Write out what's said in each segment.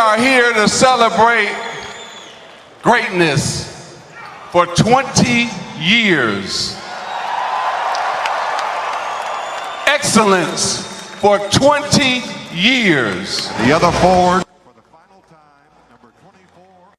are here to celebrate greatness for 20 years. Excellence for 20 years. The other forward. For the final time, number 24.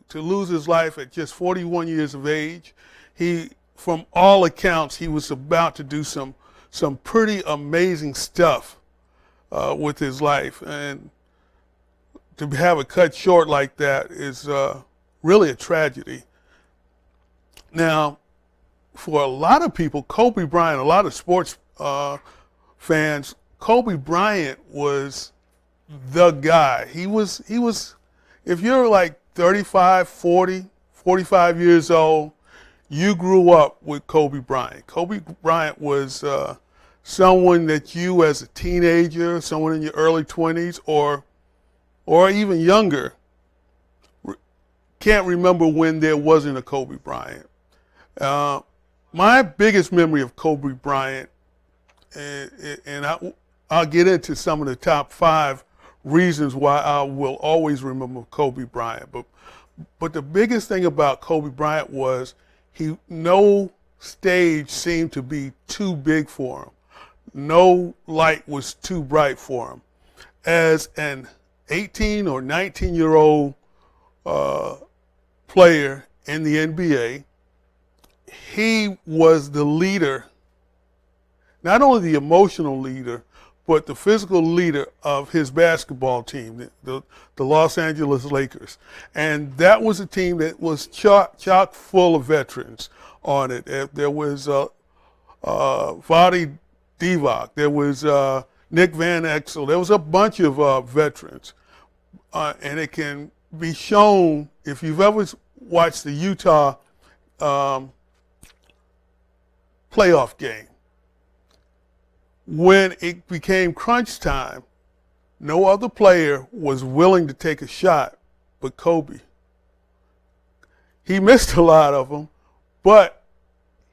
To lose his life at just 41 years of age. From all accounts, he was about to do some pretty amazing stuff with his life. And to have it cut short like that is really a tragedy. Now, for a lot of people, Kobe Bryant, a lot of sports fans, Kobe Bryant was the guy. He was, if you're like 35, 40, 45 years old, you grew up with Kobe Bryant. Kobe Bryant was someone that you as a teenager, someone in your early 20s or even younger, can't remember when there wasn't a Kobe Bryant. My biggest memory of Kobe Bryant, and I'll get into some of the top 5 reasons why I will always remember Kobe Bryant. But the biggest thing about Kobe Bryant was no stage seemed to be too big for him. No light was too bright for him. As an 18 or 19-year-old player in the NBA, he was the leader, not only the emotional leader, but the physical leader of his basketball team, the Los Angeles Lakers. And that was a team that was chock full of veterans on it. There was Vlade Divac, there was Nick Van Exel, there was a bunch of veterans. And it can be shown, if you've ever watched the Utah playoff game, when it became crunch time, no other player was willing to take a shot but Kobe. He missed a lot of them, but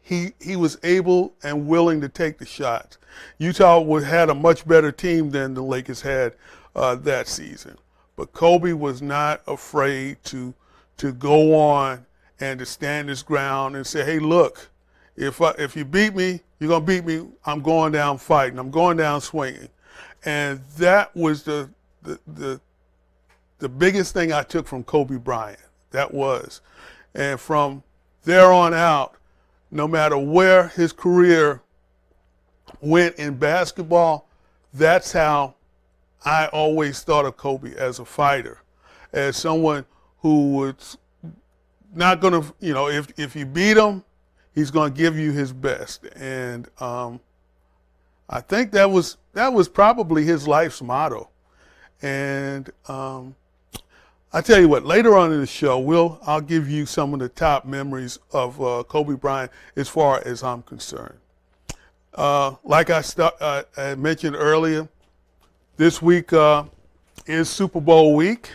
he was able and willing to take the shots. Utah had a much better team than the Lakers had that season, but Kobe was not afraid to go on and to stand his ground and say, hey, look, if you beat me, you're going to beat me. I'm going down fighting. I'm going down swinging. And that was the biggest thing I took from Kobe Bryant. That was. And from there on out, no matter where his career went in basketball, that's how I always thought of Kobe, as a fighter, as someone who was not going to, if you beat him, he's going to give you his best. And I think that was probably his life's motto. And I tell you what, later on in the show, I'll give you some of the top memories of Kobe Bryant as far as I'm concerned. Like I mentioned earlier, this week is Super Bowl week.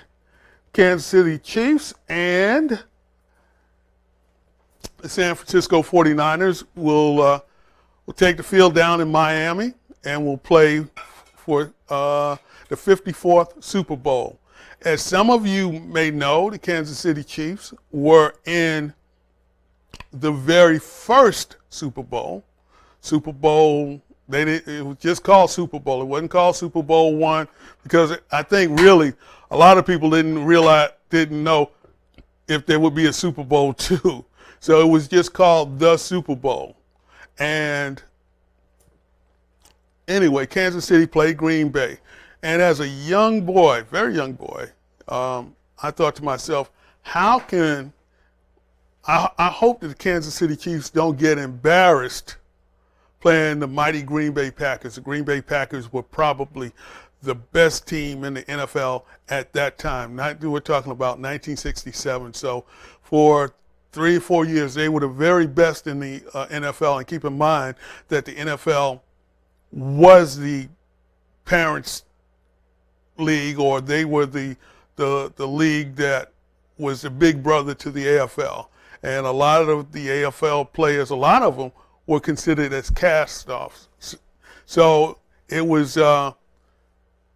Kansas City Chiefs and the San Francisco 49ers will will take the field down in Miami and will play for the 54th Super Bowl. As some of you may know, the Kansas City Chiefs were in the very first Super Bowl. It was just called Super Bowl. It wasn't called Super Bowl I because I think really a lot of people didn't know if there would be a Super Bowl II. So it was just called the Super Bowl. And anyway, Kansas City played Green Bay. And as a young boy, very young boy, I thought to myself, I hope that the Kansas City Chiefs don't get embarrassed playing the mighty Green Bay Packers. The Green Bay Packers were probably the best team in the NFL at that time. We're talking about 1967. So for 3 or 4 years, they were the very best in the NFL. And keep in mind that the NFL was the parents' league, or they were the league that was the big brother to the AFL. And a lot of the AFL players, a lot of them were considered as cast-offs. So it was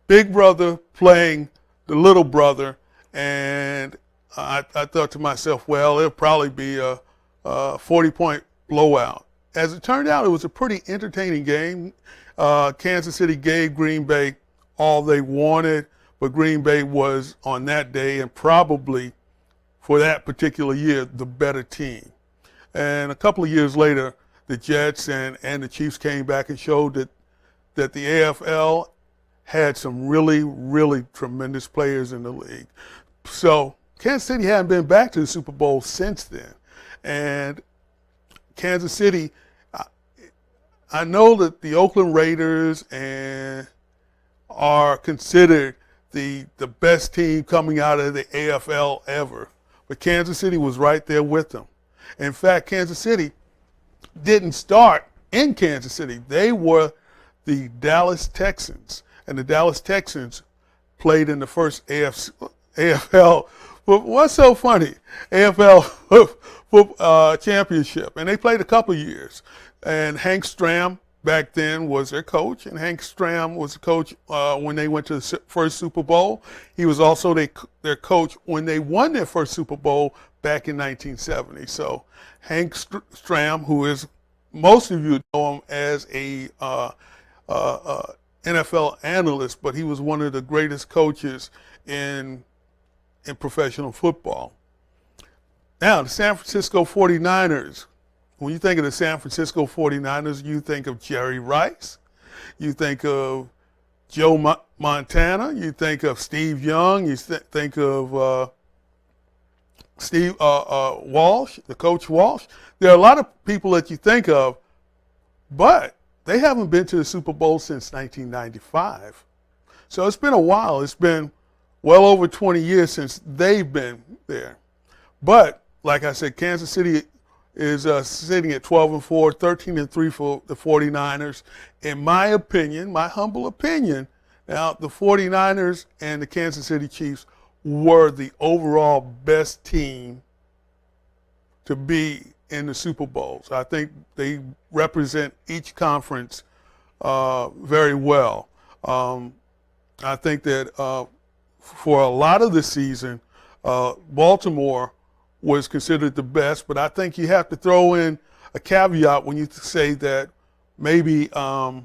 big brother playing the little brother, and I thought to myself, well, it'll probably be a 40-point blowout. As it turned out, it was a pretty entertaining game. Kansas City gave Green Bay all they wanted, but Green Bay was on that day and probably for that particular year the better team. And a couple of years later, the Jets and the Chiefs came back and showed that the AFL had some really, really tremendous players in the league. So Kansas City hadn't been back to the Super Bowl since then. And Kansas City, I know that the Oakland Raiders are considered the best team coming out of the AFL ever. But Kansas City was right there with them. In fact, Kansas City didn't start in Kansas City. They were the Dallas Texans. And the Dallas Texans played in the first AFL. But what's so funny? AFL championship. And they played a couple of years. And Hank Stram back then was their coach. And Hank Stram was the coach when they went to the first Super Bowl. He was also their coach when they won their first Super Bowl back in 1970. So Hank Stram, who is, most of you know him as a NFL analyst, but he was one of the greatest coaches in professional football. Now, the San Francisco 49ers. When you think of the San Francisco 49ers, you think of Jerry Rice, you think of Joe Montana, you think of Steve Young, you think of Steve Walsh, the coach Walsh. There are a lot of people that you think of, but they haven't been to the Super Bowl since 1995. So it's been a while. It's been well over 20 years since they've been there. But like I said, Kansas City is sitting at 12-4, 13-3 for the 49ers. In my opinion, my humble opinion, now the 49ers and the Kansas City Chiefs were the overall best team to be in the Super Bowls. I think they represent each conference very well. I think that for a lot of the season, Baltimore was considered the best, but I think you have to throw in a caveat when you say that maybe the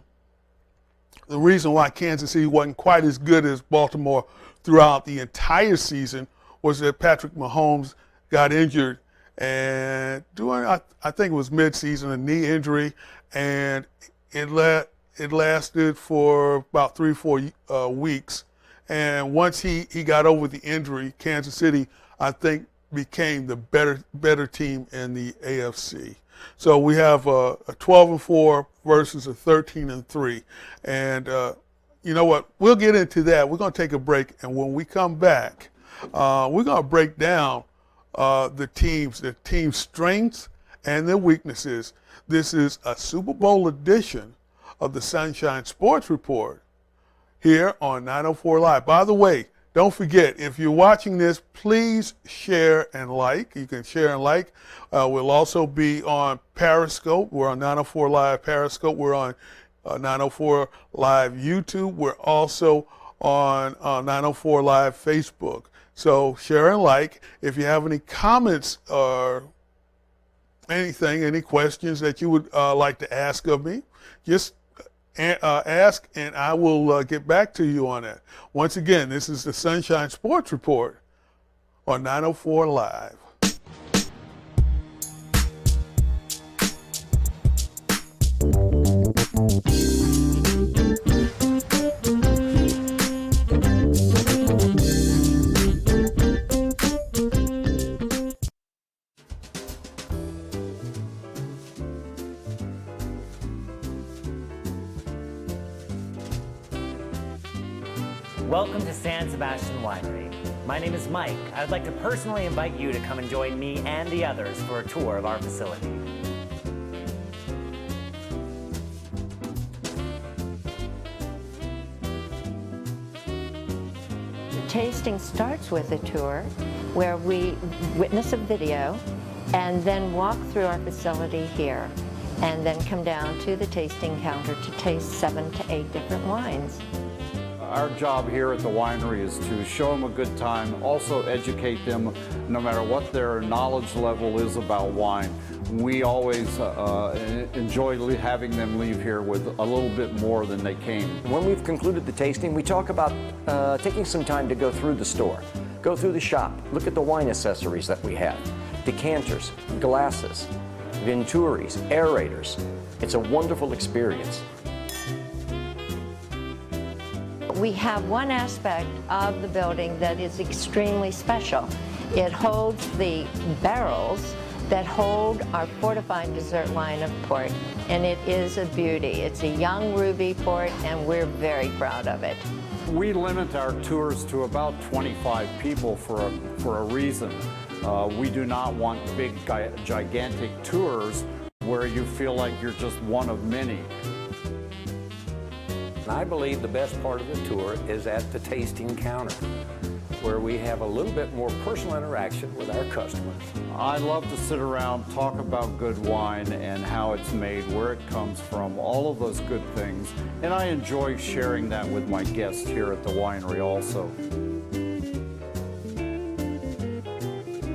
reason why Kansas City wasn't quite as good as Baltimore throughout the entire season was that Patrick Mahomes got injured, and during, I think it was mid-season, a knee injury, and it lasted for about 3 or 4 weeks. And once he got over the injury, Kansas City, I think, became the better team in the AFC. So we have a 12-4 versus a 13-3. And you know what? We'll get into that. We're going to take a break. And when we come back, we're going to break down the team's strengths and their weaknesses. This is a Super Bowl edition of the Sunshine Sports Report here on 904 Live. By the way, don't forget, if you're watching this, please share and like. You can share and like. We'll also be on Periscope. We're on 904 Live Periscope. We're on 904 Live YouTube. We're also on 904 Live Facebook. So share and like. If you have any comments or anything, any questions that you would like to ask of me, just ask and I will get back to you on that. Once again, this is the Sunshine Sports Report on 904 Live. Welcome to San Sebastian Winery. My name is Mike. I would like to personally invite you to come and join me and the others for a tour of our facility. The tasting starts with a tour where we witness a video and then walk through our facility here and then come down to the tasting counter to taste 7 to 8 different wines. Our job here at the winery is to show them a good time, also educate them no matter what their knowledge level is about wine. We always enjoy having them leave here with a little bit more than they came. When we've concluded the tasting, we talk about taking some time to go through the store, go through the shop, look at the wine accessories that we have, decanters, glasses, venturis, aerators. It's a wonderful experience. We have one aspect of the building that is extremely special. It holds the barrels that hold our fortified dessert line of port, and it is a beauty. It's a young ruby port, and we're very proud of it. We limit our tours to about 25 people for a reason. We do not want big, gigantic tours where you feel like you're just one of many. I believe the best part of the tour is at the tasting counter, where we have a little bit more personal interaction with our customers. I love to sit around, talk about good wine and how it's made, where it comes from, all of those good things. And I enjoy sharing that with my guests here at the winery also.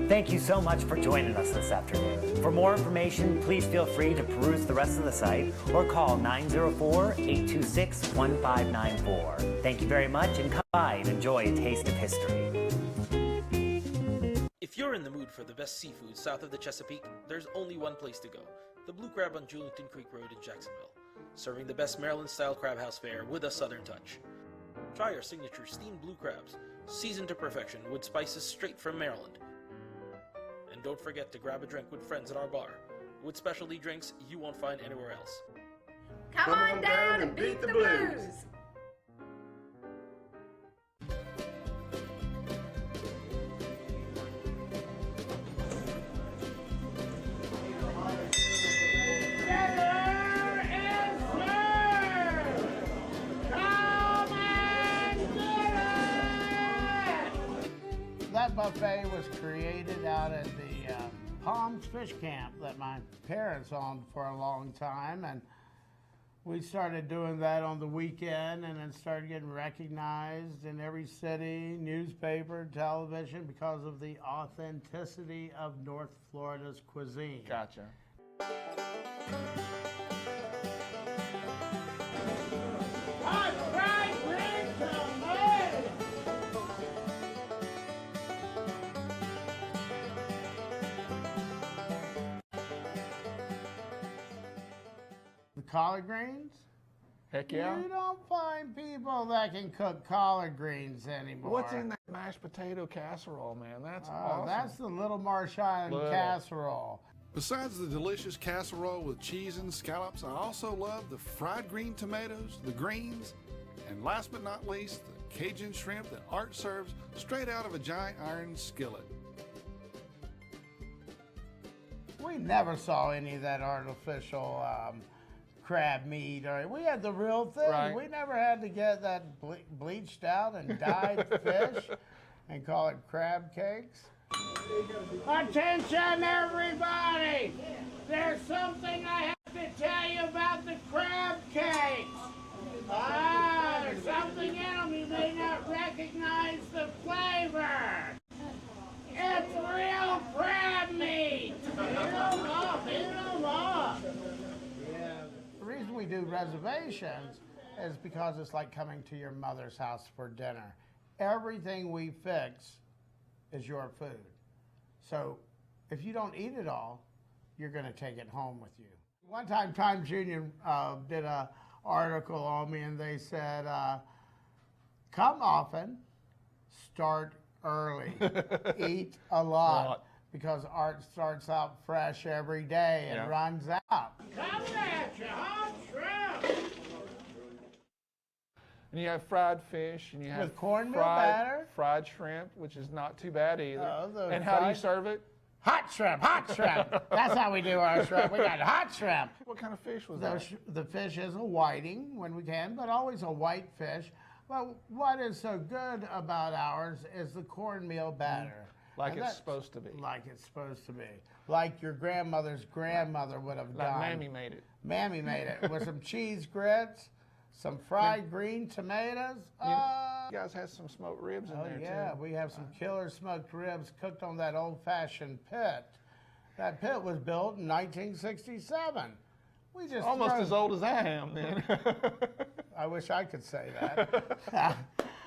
Thank you so much for joining us this afternoon. For more information, please feel free to peruse the rest of the site or call 904-826-1594. Thank you very much, and come by and enjoy a taste of history. If you're in the mood for the best seafood south of the Chesapeake, there's only one place to go, the Blue Crab on Julington Creek Road in Jacksonville, serving the best Maryland-style crab house fare with a southern touch. Try our signature steamed blue crabs, seasoned to perfection with spices straight from Maryland. And don't forget to grab a drink with friends at our bar, with specialty drinks you won't find anywhere else. Come on down and beat the blues. That buffet was created out at the Palms Fish Camp that my parents owned for a long time, and we started doing that on the weekend and then started getting recognized in every city, newspaper, television, because of the authenticity of North Florida's cuisine. Gotcha. Collard greens? Heck yeah. You don't find people that can cook collard greens anymore. What's in that mashed potato casserole, man? That's awesome. That's the Little Marsh Island casserole. Besides the delicious casserole with cheese and scallops, I also love the fried green tomatoes, the greens, and last but not least, the Cajun shrimp that Art serves straight out of a giant iron skillet. We never saw any of that artificial crab meat, or we had the real thing. Right. We never had to get that bleached out and dyed fish and call it crab cakes. Attention, everybody! There's something I have to tell you about the crab cakes. There's something in them you may not recognize the flavor. It's real crab meat. Eat them up, eat them up. Yeah. The reason we do reservations is because it's like coming to your mother's house for dinner. Everything we fix is your food. So if you don't eat it all, you're going to take it home with you. One time, Times Union did an article on me, and they said, come often, start early, eat a lot, because art starts out fresh every day and runs out. Coming at you, hot shrimp! And you have fried fish, and you have With cornmeal batter. fried shrimp, which is not too bad either. Oh, and how do you serve it? Hot shrimp, hot shrimp. That's how we do our shrimp. We got hot shrimp. What kind of fish was that? The fish is a whiting when we can, but always a white fish. But what is so good about ours is the cornmeal batter. Like And it's that's supposed to be. Like it's supposed to be. Like your grandmother's grandmother would have Like done. Mammy made it. Mammy made it with some cheese grits, some fried green tomatoes. You guys had some smoked ribs in Oh there yeah, too. we have some killer smoked ribs cooked on that old-fashioned pit. That pit was built in 1967. We just Almost as old as I am then. I wish I could say that.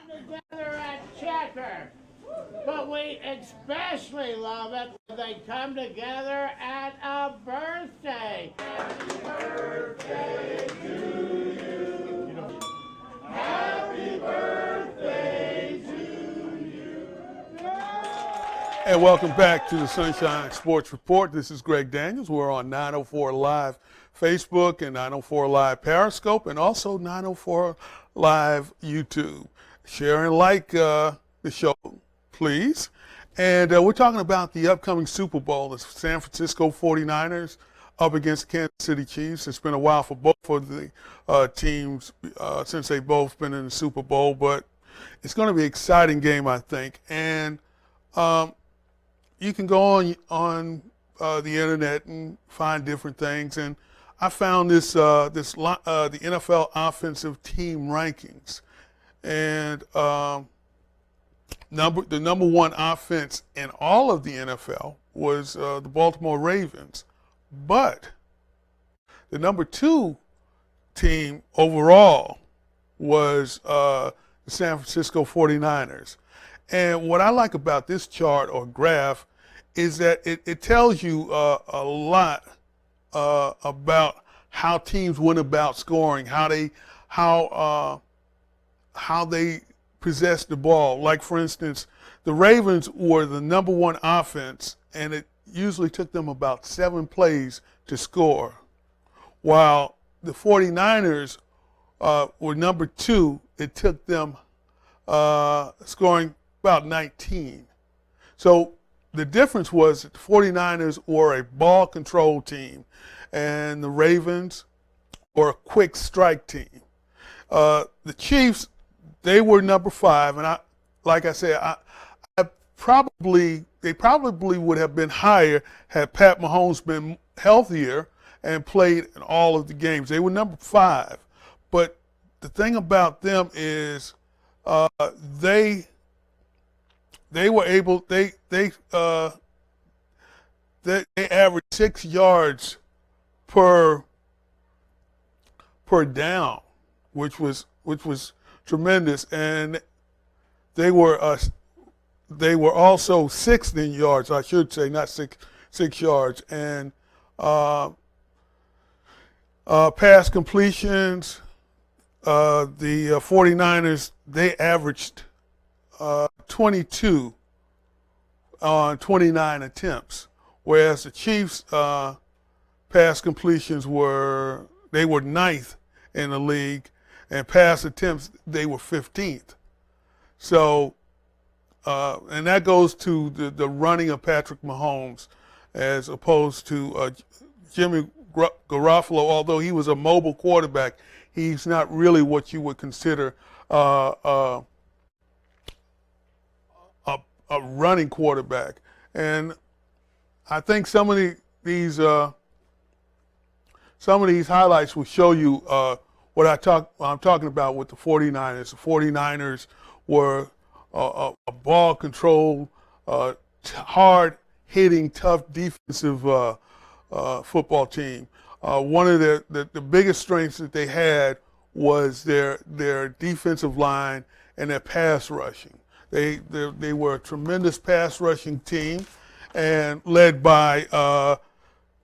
Together at Checker, but we especially love it when they come together at a birthday. Happy birthday to you. Happy birthday to you. And welcome back to the Sunshine Sports Report. This is Greg Daniels. We're on 904 Live Facebook and 904 Live Periscope, and also 904 Live YouTube. Share and like the show, please. And we're talking about the upcoming Super Bowl. The San Francisco 49ers up against Kansas City Chiefs. It's been a while for both of the teams since they've both been in the Super Bowl, but it's going to be an exciting game, I think. And you can go on the internet and find different things. And I found the NFL offensive team rankings, and the number one offense in all of the NFL was the Baltimore Ravens, but the number two team overall was the San Francisco 49ers. And what I like about this chart or graph is that it tells you a lot about how teams went about scoring, how they possessed the ball. Like, for instance, the Ravens were the number one offense, and it usually took them about 7 plays to score, while the 49ers were number 2. It took them scoring about 19. So the difference was that the 49ers were a ball control team, and the Ravens were a quick strike team. The Chiefs, they were number 5, and like I said, they probably would have been higher had Pat Mahomes been healthier and played in all of the games. They were number 5, but the thing about them is they were able. They averaged 6 yards per down, which was tremendous, and they were also 6th in yards. I should say, not 6 yards, and pass completions. The 49ers, they averaged 22 on 29 attempts, whereas the Chiefs' pass completions were 9th in the league, and pass attempts, they were 15th. So, and that goes to the running of Patrick Mahomes as opposed to Jimmy Garofalo, although he was a mobile quarterback, he's not really what you would consider a running quarterback. And I think some of these highlights will show you what I'm talking about with the 49ers. The 49ers were a ball control, hard-hitting, tough defensive football team. One of the biggest strengths that they had was their defensive line and their pass rushing. They were a tremendous pass rushing team, and led by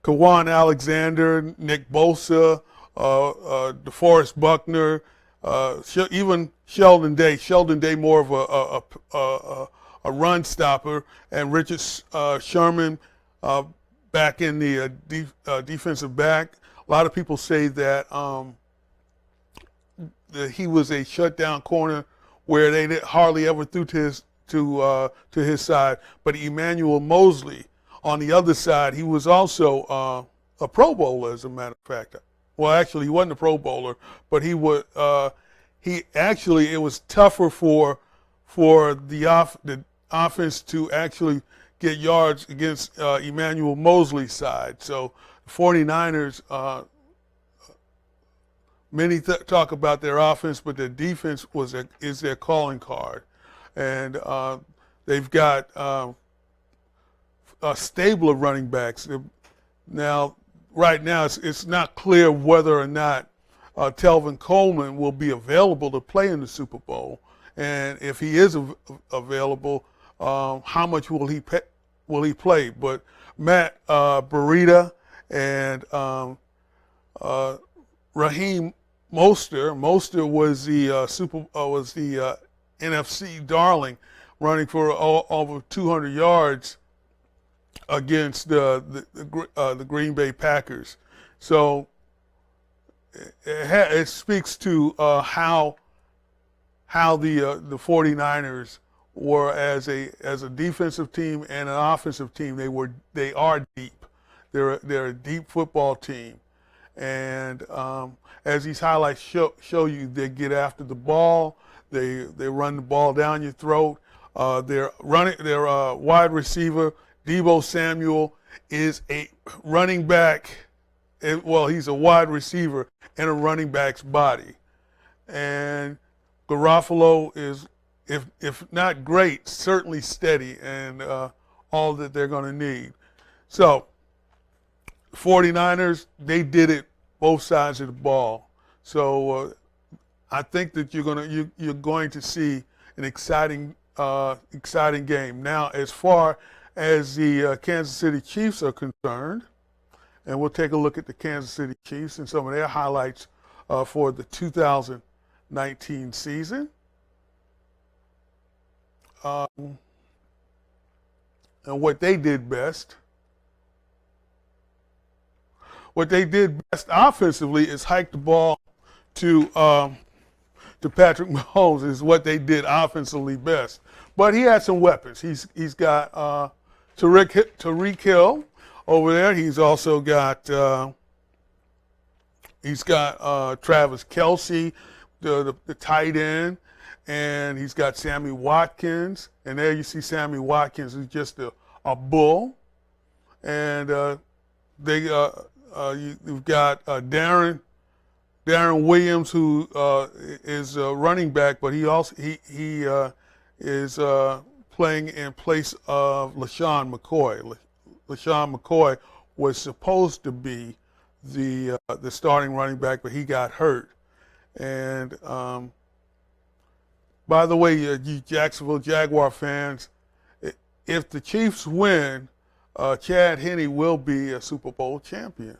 Kawan Alexander, Nick Bosa, DeForest Buckner, even Sheldon Day. Sheldon Day more of a run stopper, and Richard Sherman back in the defensive back. A lot of people say that he was a shutdown corner where they hardly ever threw to his side. But Emmanuel Mosley on the other side, he was also a Pro Bowler, as a matter of fact. Well, actually, he wasn't a Pro Bowler, but it was tougher for the offense to actually get yards against Emmanuel Mosley's side. So the 49ers, many talk about their offense, but their defense is their calling card. And they've got a stable of running backs. Now, right now, it's not clear whether or not Telvin Coleman will be available to play in the Super Bowl. And if he is available, how much will he play? But Matt Breida and Raheem Mostert was the NFC darling, running for over 200 yards against the Green Bay Packers. So it speaks to how the 49ers were as a defensive team and an offensive team. They are deep. They're a deep football team, and as these highlights show you, they get after the ball. They run the ball down your throat. Their wide receiver Deebo Samuel is a running back. Well, he's a wide receiver in a running back's body, and Garofalo is, if not great, certainly steady and all that they're going to need. So 49ers, they did it both sides of the ball. So I think that you're going to see an exciting game. Now, as far as the Kansas City Chiefs are concerned, and we'll take a look at the Kansas City Chiefs and some of their highlights for the 2019 season. And what they did best. What they did best offensively is hike the ball to Patrick Mahomes, is what they did offensively best. But he had some weapons. He's got Tyreek Hill over there. He's also got Travis Kelce, the tight end, and he's got Sammy Watkins. And there you see Sammy Watkins is just a bull. And you've got Darren Williams, who is a running back, but he is playing in place of LaShawn McCoy. LaShawn McCoy was supposed to be the starting running back, but he got hurt. And by the way, you Jacksonville Jaguar fans, if the Chiefs win, Chad Henne will be a Super Bowl champion,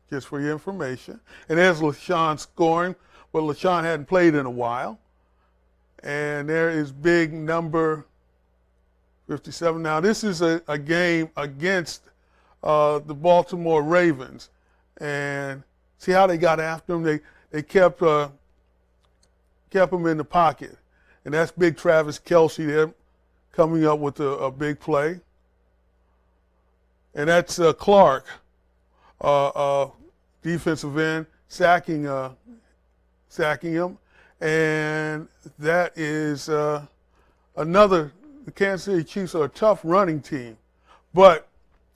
just for your information. And there's LaShawn scoring, but LaShawn hadn't played in a while. And there is big number 57. Now, this is a game against the Baltimore Ravens. And see how they got after him? They kept him in the pocket. And that's big Travis Kelce there coming up with a big play. And that's Clark, defensive end, sacking him, and that is another. The Kansas City Chiefs are a tough running team, but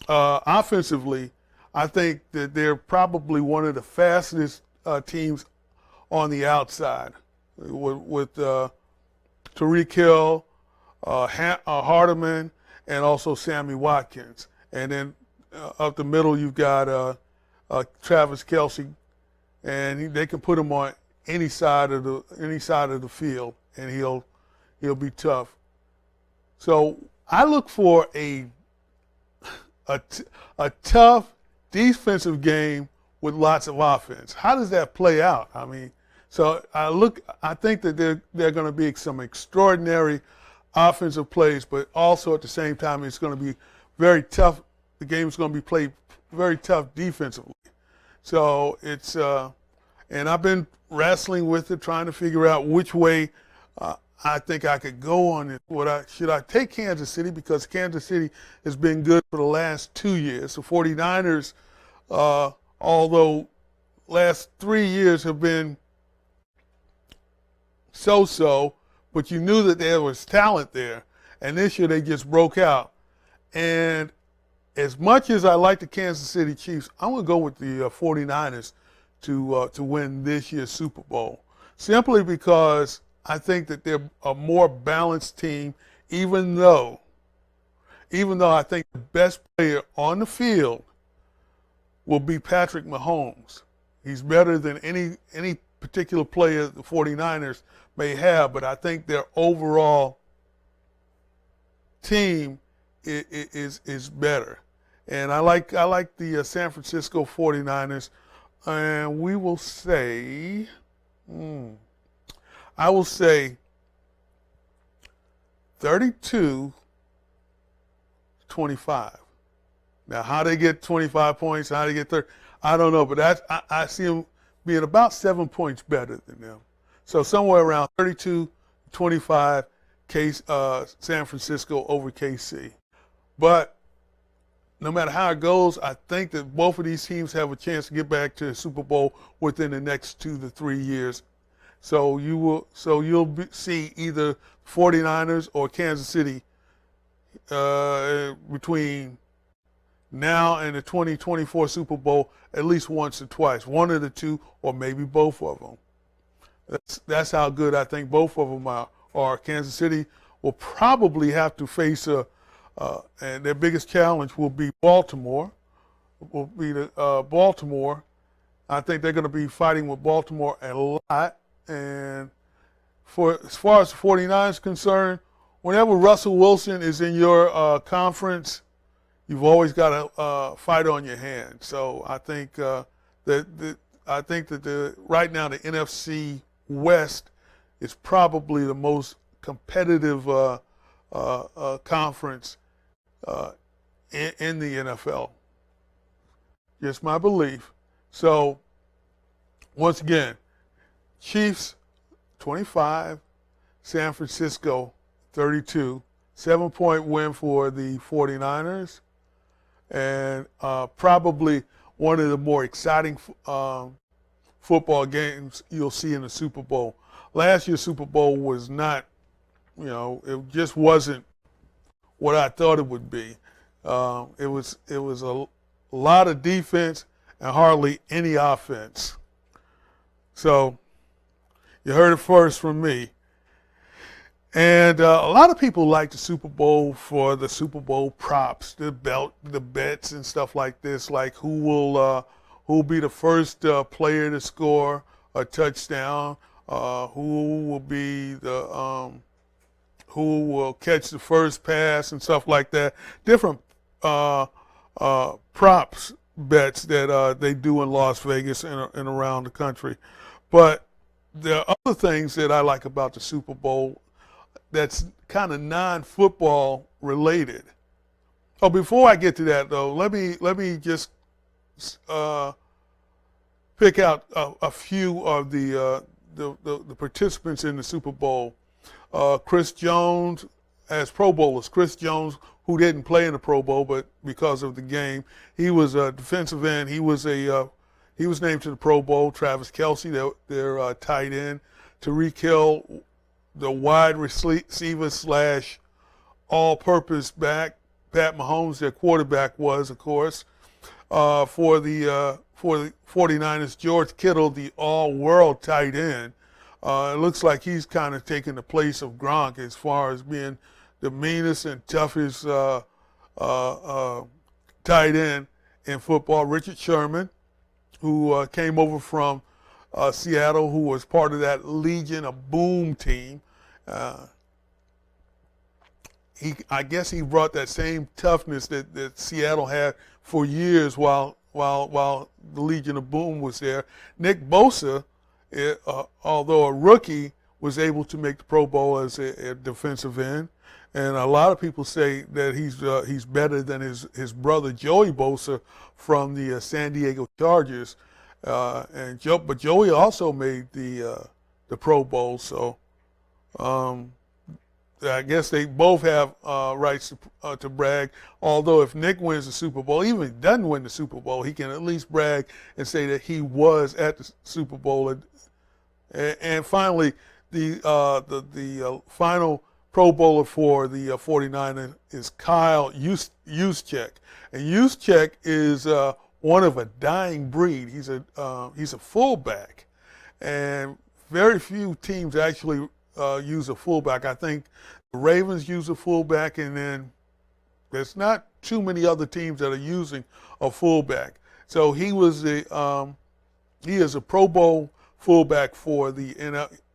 offensively, I think that they're probably one of the fastest teams on the outside with Tyreek Hill, Hardeman, and also Sammy Watkins. And then up the middle, you've got Travis Kelce, and they can put him on any side of the field, and he'll be tough. So I look for a tough defensive game with lots of offense. How does that play out? I mean, so I think that there are going to be some extraordinary offensive plays, but also at the same time it's going to be very tough. The game is going to be played very tough defensively. So it's and I've been wrestling with it, trying to figure out which way I think I could go on it. Should I take Kansas City, because Kansas City has been good for the last 2 years. The 49ers, although last 3 years have been so-so, but you knew that there was talent there. And this year they just broke out. And as much as I like the Kansas City Chiefs, I'm going to go with the 49ers to win this year's Super Bowl, simply because I think that they're a more balanced team, even though I think the best player on the field will be Patrick Mahomes. He's better than any particular player the 49ers may have, but I think their overall team is better. And I like the San Francisco 49ers, and we will say, I will say 32-25. Now, how they get 25 points, how they get 30, I don't know, but I see them being about 7 points better than them. So somewhere around 32-25, San Francisco over KC. But no matter how it goes, I think that both of these teams have a chance to get back to the Super Bowl within the next 2 to 3 years. So you'll see either 49ers or Kansas City between now and the 2024 Super Bowl at least once or twice, one of the two or maybe both of them. That's how good I think both of them are. Kansas City will probably have to face and their biggest challenge will be Baltimore. Baltimore. I think they're going to be fighting with Baltimore a lot. And as far as the 49ers is concerned, whenever Russell Wilson is in your conference, you've always got a fight on your hands. So I think that right now the NFC West is probably the most competitive conference in the NFL. Just my belief. So once again, Chiefs 25, San Francisco 32, 7-point win for the 49ers, and probably one of the more exciting football games you'll see in the Super Bowl. Last year's Super Bowl was not, it just wasn't what I thought it would be. It was a lot of defense and hardly any offense. So you heard it first from me. And a lot of people like the Super Bowl for the Super Bowl props, the bets and stuff like this, like who will be the first player to score a touchdown, who will be who will catch the first pass and stuff like that. Different props bets that they do in Las Vegas and around the country. But there are other things that I like about the Super Bowl that's kind of non-football related. Oh, before I get to that though, let me just pick out a few of the participants in the Super Bowl. Chris Jones as Pro Bowlers. Chris Jones, who didn't play in the Pro Bowl, but because of the game, he was a defensive end. He was named to the Pro Bowl. Travis Kelce, their tight end. Tyreek Hill, the wide receiver / all-purpose back. Pat Mahomes, their quarterback, was, of course. For the 49ers, George Kittle, the all-world tight end. It looks like he's kind of taking the place of Gronk as far as being the meanest and toughest tight end in football. Richard Sherman, who came over from Seattle, who was part of that Legion of Boom team. I guess he brought that same toughness that Seattle had for years while the Legion of Boom was there. Nick Bosa, although a rookie, was able to make the Pro Bowl as a defensive end. And a lot of people say that he's better than his brother Joey Bosa from the San Diego Chargers. But Joey also made the Pro Bowl, so I guess they both have rights to brag. Although if Nick wins the Super Bowl, even if he doesn't win the Super Bowl, he can at least brag and say that he was at the Super Bowl. And finally, the final Pro Bowler for the 49ers is Kyle Juszczyk. And Juszczyk is one of a dying breed. He's a fullback, and very few teams actually use a fullback. I think the Ravens use a fullback, and then there's not too many other teams that are using a fullback. So he is a Pro Bowl fullback for the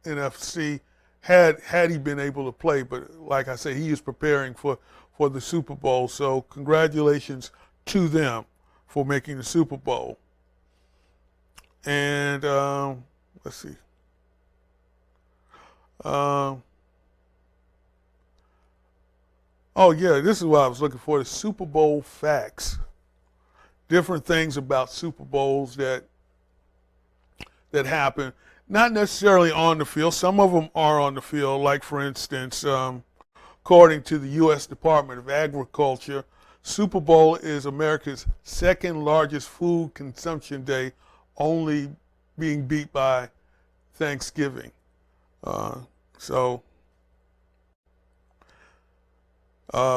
NFC had he been able to play. But like I say, he is preparing for the Super Bowl. So congratulations to them for making the Super Bowl. And let's see. Oh yeah, this is what I was looking for, the Super Bowl facts. Different things about Super Bowls that happen, not necessarily on the field. Some of them are on the field, like for instance, according to the U.S. Department of Agriculture, Super Bowl is America's second largest food consumption day, only being beat by Thanksgiving.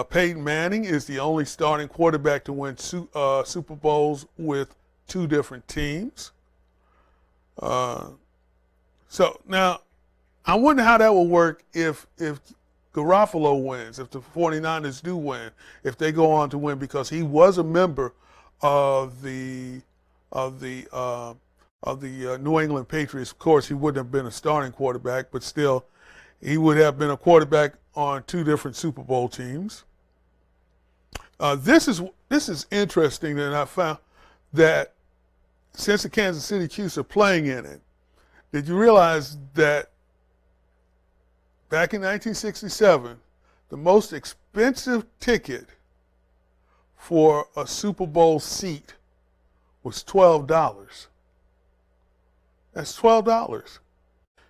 Peyton Manning is the only starting quarterback to win Super Bowls with two different teams. So now, I wonder how that will work if Garoppolo wins, if the 49ers do win, if they go on to win, because he was a member of the New England Patriots. Of course, he wouldn't have been a starting quarterback, but still, he would have been a quarterback on two different Super Bowl teams. This is interesting that I found that since the Kansas City Chiefs are playing in it, did you realize that back in 1967, the most expensive ticket for a Super Bowl seat was $12. That's $12.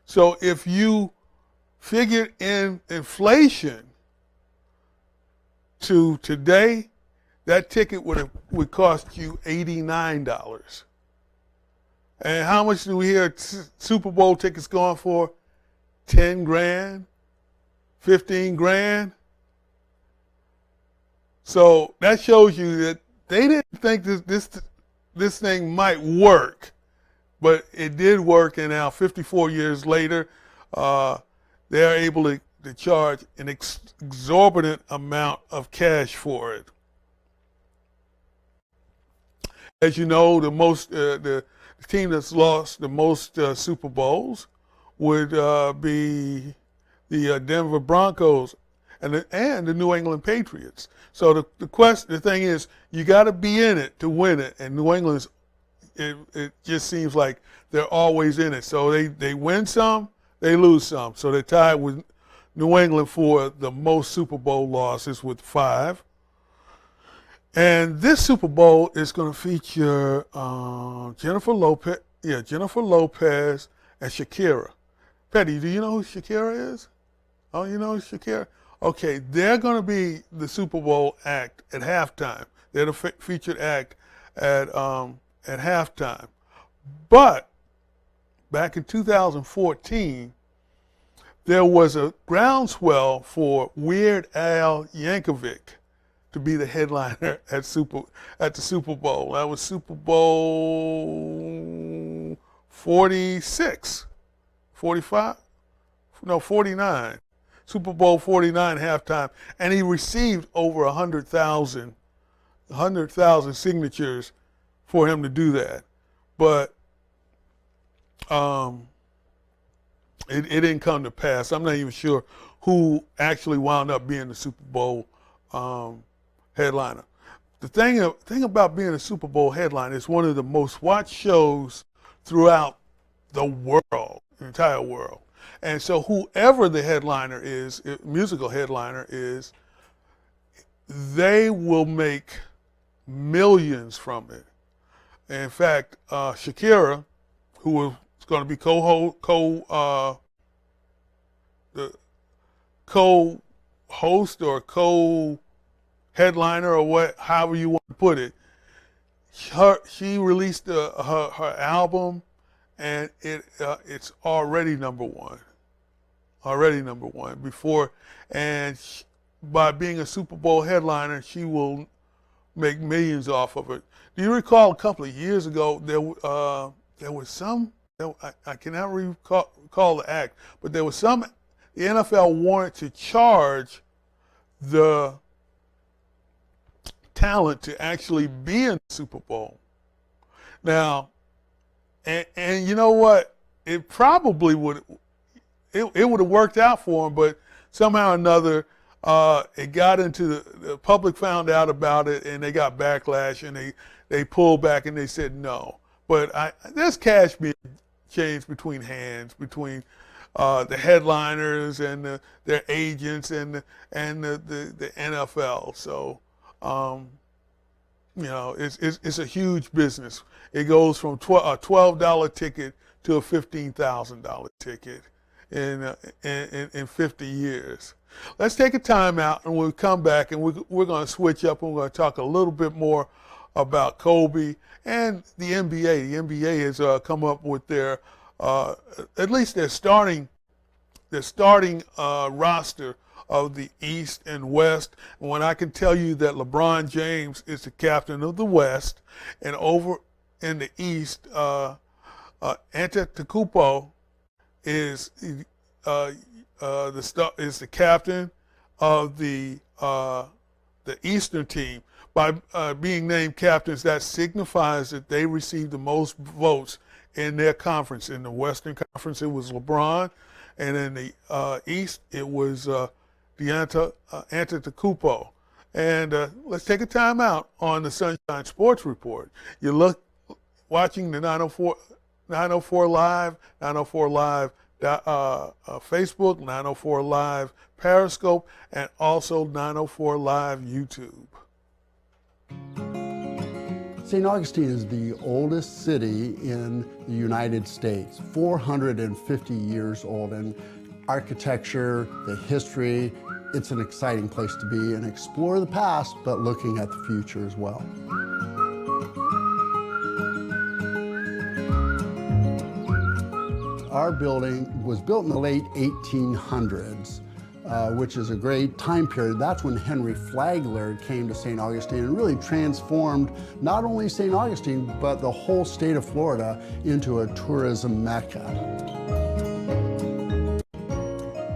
So if you figured in inflation to today, that ticket would cost you $89. And how much do we hear Super Bowl tickets going for? 10 grand, 15 grand. So that shows you that they didn't think this thing might work, but it did work. And now 54 years later, they're able to charge an exorbitant amount of cash for it. As you know, the team that's lost the most Super Bowls would be the Denver Broncos and the New England Patriots. So the thing is, you got to be in it to win it. And New England's, it just seems like they're always in it. So they win some, they lose some. So they're tied with New England for the most Super Bowl losses with 5. And this Super Bowl is going to feature Jennifer Lopez and Shakira. Petty, do you know who Shakira is? Oh, you know Shakira? Okay, they're going to be the Super Bowl act at halftime. They're the featured act at halftime. But back in 2014, there was a groundswell for Weird Al Yankovic to be the headliner at the Super Bowl. That was Super Bowl 46, 45, no 49. Super Bowl 49 halftime, and he received over 100,000 signatures for him to do that. But it didn't come to pass. I'm not even sure who actually wound up being the Super Bowl headliner. The thing about being a Super Bowl headliner, it's one of the most watched shows throughout the world, the entire world. And so whoever the headliner is, musical headliner is, they will make millions from it. In fact, Shakira, who was going to be co-host or co-headliner or however you want to put it, she released her album, and it's already number one. Before, and by being a Super Bowl headliner, she will make millions off of it. Do you recall a couple of years ago there was some, I cannot recall the act, but there was some, the NFL wanted to charge the talent to actually be in the Super Bowl. Now, and you know what? It probably would. It would have worked out for them, but somehow or another, it got into the public found out about it, and they got backlash, and they pulled back and they said no. But there's cash being changed between hands, between the headliners and their agents and the NFL. So, it's a huge business. It goes from a $12 ticket to a $15,000 ticket in 50 years. Let's take a time out, and we'll come back, and we're going to switch up, and we're going to talk a little bit more about Kobe and the NBA. The NBA has come up with their, at least their starting roster of the East and West. And when I can tell you that LeBron James is the captain of the West, and over in the East, Antetokounmpo is the captain of the Eastern team. By being named captains, that signifies that they received the most votes in their conference. In the Western Conference, it was LeBron, and in the East, it was Antetokounmpo. And let's take a time out on the Sunshine Sports Report. You watching the 904 Live, 904 Live Facebook, 904 Live Periscope, and also 904 Live YouTube. St. Augustine is the oldest city in the United States, 450 years old, and architecture, the history, it's an exciting place to be and explore the past, but looking at the future as well. Our building was built in the late 1800s, which is a great time period. That's when Henry Flagler came to St. Augustine and really transformed not only St. Augustine, but the whole state of Florida into a tourism mecca.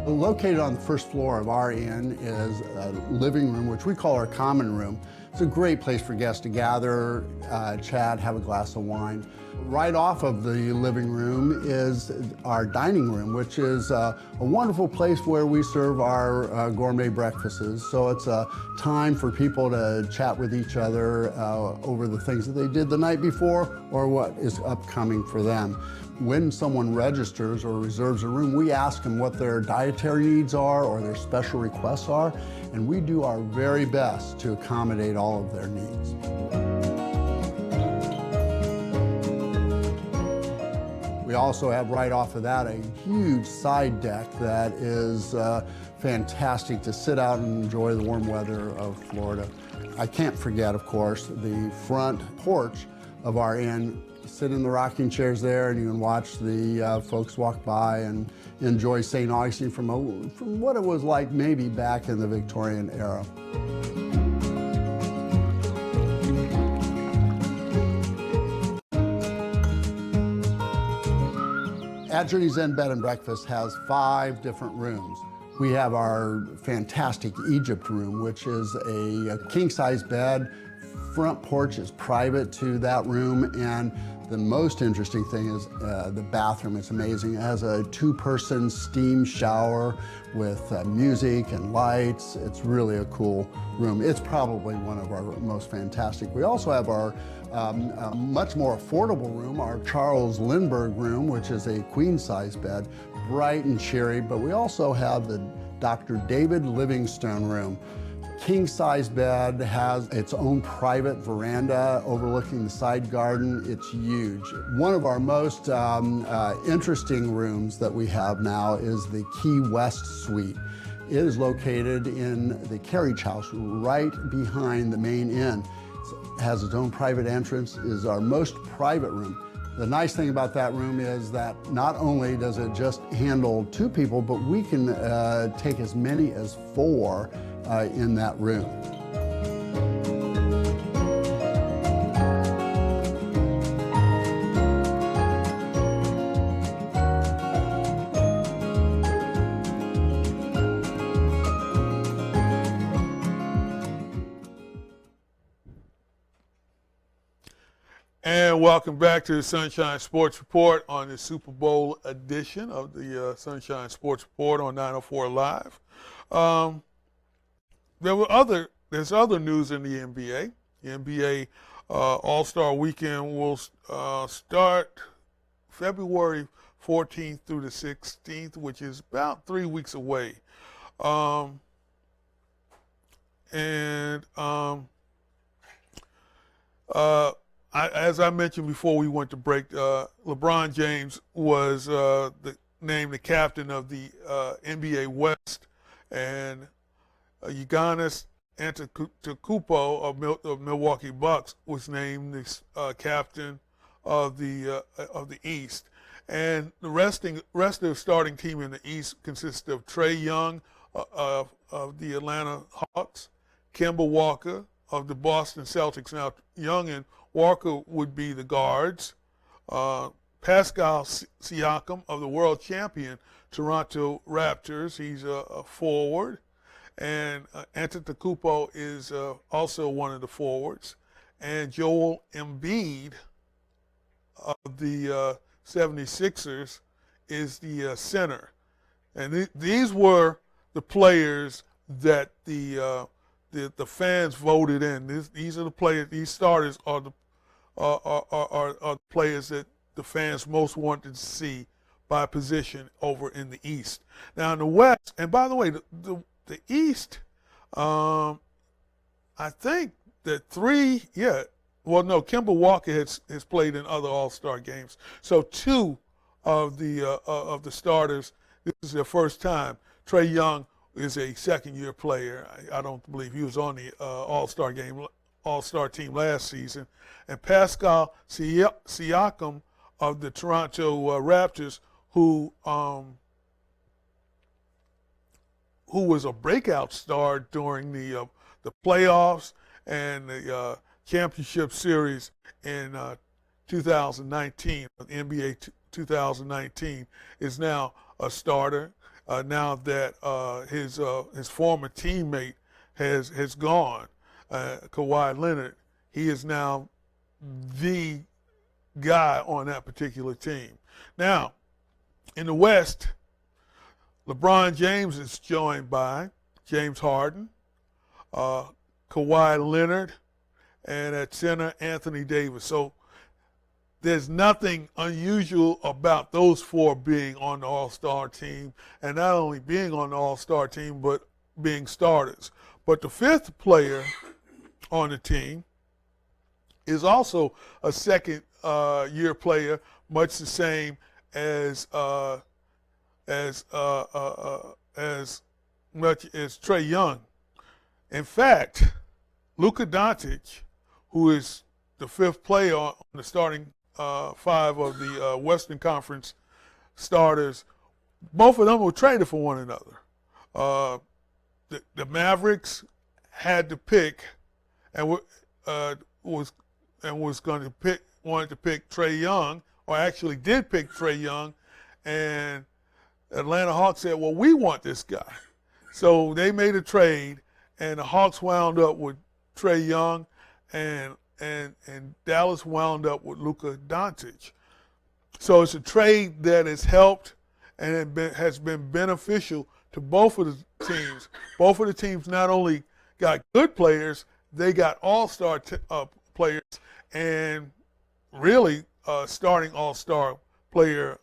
Located on the first floor of our inn is a living room, which we call our common room. It's a great place for guests to gather, chat, have a glass of wine. Right off of the living room is our dining room, which is a wonderful place where we serve our gourmet breakfasts. So it's a time for people to chat with each other over the things that they did the night before or what is upcoming for them. When someone registers or reserves a room, we ask them what their dietary needs are or their special requests are, and we do our very best to accommodate all of their needs. We We also have right off of that a huge side deck that is fantastic to sit out and enjoy the warm weather of Florida. I can't forget, of course, the front porch of our inn. Sit in the rocking chairs there and you can watch the folks walk by and enjoy St. Augustine from what it was like maybe back in the Victorian era. At Journey's Inn Bed and Breakfast has 5 different rooms. We have our fantastic Egypt room, which is a king-size bed. Front porch is private to that room, and the most interesting thing is the bathroom. It's amazing. It has a 2-person steam shower with music and lights. It's really a cool room. It's probably one of our most fantastic. We also have our much more affordable room, our Charles Lindbergh room, which is a queen-size bed, bright and cheery, but we also have the Dr. David Livingstone room. King-size bed, has its own private veranda overlooking the side garden. It's huge. One of our most interesting rooms that we have now is the Key West Suite. It is located in the carriage house right behind the main inn. It has its own private entrance, is our most private room. The nice thing about that room is that not only does it just handle 2 people, but we can take as many as 4 in that room. And welcome back to the Sunshine Sports Report on the Super Bowl edition of the Sunshine Sports Report on 904 Live. There's other news in the NBA. The NBA All-Star Weekend will start February 14th through the 16th, which is about 3 weeks away. As I mentioned before we went to break, LeBron James was named the captain of the NBA West, and Giannis Antetokounmpo of Milwaukee Bucks was named the captain of the East. And the rest of the starting team in the East consists of Trae Young of the Atlanta Hawks, Kemba Walker of the Boston Celtics. Now, Young and Walker would be the guards. Pascal Siakam of the world champion Toronto Raptors, he's a forward. And Antetokounmpo is also one of the forwards. And Joel Embiid of the 76ers is the center. And these were the players that the fans voted in. These are the players. These starters are the players that the fans most wanted to see by position over in the East. Now in the West, and by the way, the East, I think that Kemba Walker has played in other All-Star games. So 2 of the starters, this is their first time. Trae Young is a second-year player. I don't believe he was on the All-Star team last season. And Pascal Siakam of the Toronto Raptors, who was a breakout star during the playoffs and the championship series in 2019, the NBA 2019, is now a starter. Now that his former teammate has gone, Kawhi Leonard, he is now the guy on that particular team. Now, in the West, LeBron James is joined by James Harden, Kawhi Leonard, and at center, Anthony Davis. So there's nothing unusual about those 4 being on the All-Star team, and not only being on the All-Star team, but being starters. But the 5th player on the team is also a second-year player, much the same as much as Trae Young. In fact, Luka Doncic, who is the fifth player on the starting five of the Western Conference starters, both of them were traded for one another. The Mavericks had to pick and wanted to pick Trae Young, or actually did pick Trae Young, and Atlanta Hawks said, well, we want this guy. So they made a trade, and the Hawks wound up with Trae Young, and Dallas wound up with Luka Doncic. So it's a trade that has helped and has been beneficial to both of the teams. Both of the teams not only got good players, they got all-star players, and really starting all-star player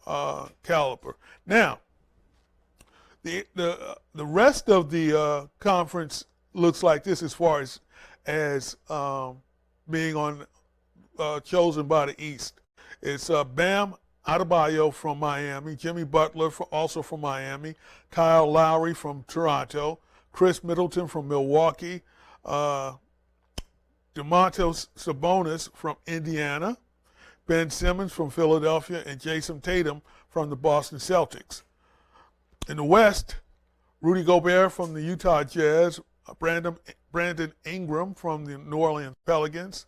caliber. Now, the rest of the conference looks like this as far as being chosen by the East. It's Bam Adebayo from Miami, Jimmy Butler also from Miami, Kyle Lowry from Toronto, Chris Middleton from Milwaukee, Domantas Sabonis from Indiana, Ben Simmons from Philadelphia, and Jason Tatum from the Boston Celtics. In the West, Rudy Gobert from the Utah Jazz, Brandon Ingram from the New Orleans Pelicans,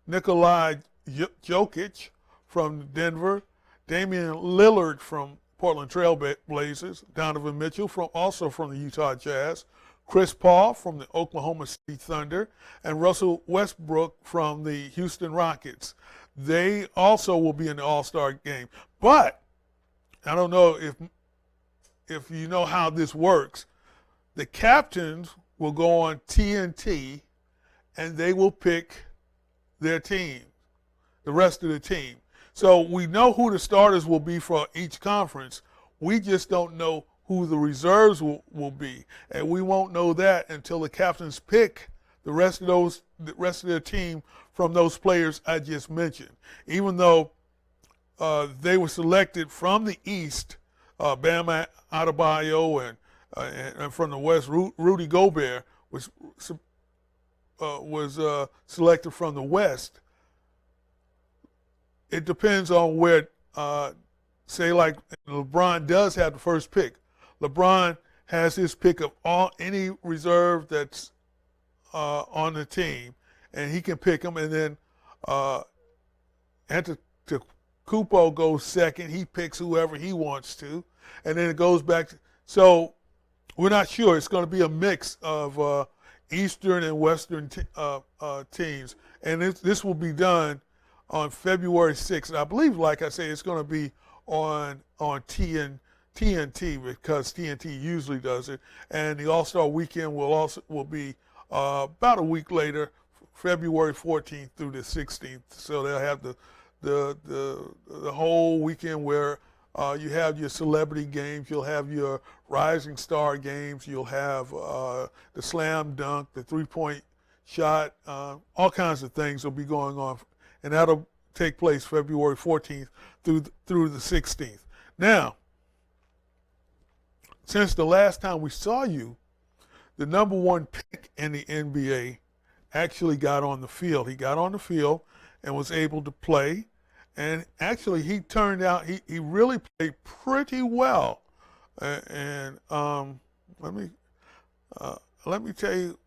Nikolai Jokic from Denver, Damian Lillard from Portland Trail Blazers, Donovan Mitchell also from the Utah Jazz, Chris Paul from the Oklahoma City Thunder, and Russell Westbrook from the Houston Rockets. They also will be in the All-Star game. But I don't know if you know how this works. The captains will go on TNT, and they will pick their team, the rest of the team. So we know who the starters will be for each conference. We just don't know who the reserves will be, and we won't know that until the captains pick the rest of their team from those players I just mentioned. Even though they were selected from the East, Bam Adebayo and from the West, Rudy Gobert was selected from the West. It depends on where, say, like LeBron does have the first pick. LeBron has his pick of any reserve that's on the team, and he can pick them. And then Antetokounmpo goes second. He picks whoever he wants to, and then it goes back to. So we're not sure. It's going to be a mix of Eastern and Western teams, and this will be done on February 6th. And I believe, like I say, it's going to be on TNT because TNT usually does it. And the All-Star Weekend will be about a week later, February 14th through the 16th. So they'll have the whole weekend where you have your celebrity games, you'll have your rising star games, you'll have the slam dunk, the three-point shot, all kinds of things will be going on. And that'll take place February 14th through the 16th. Now, since the last time we saw you, the number one pick in the NBA actually got on the field. He got on the field and was able to play. And actually, he turned out, he really played pretty well. Let me tell you,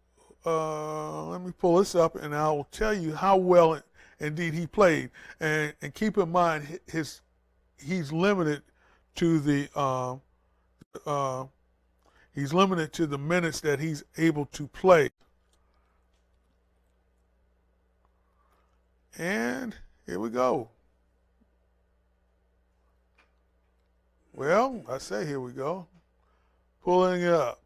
let me pull this up and I will tell you how well indeed he played. And keep in mind, he's limited to the minutes that he's able to play. And here we go. Well, I say here we go. Pulling it up.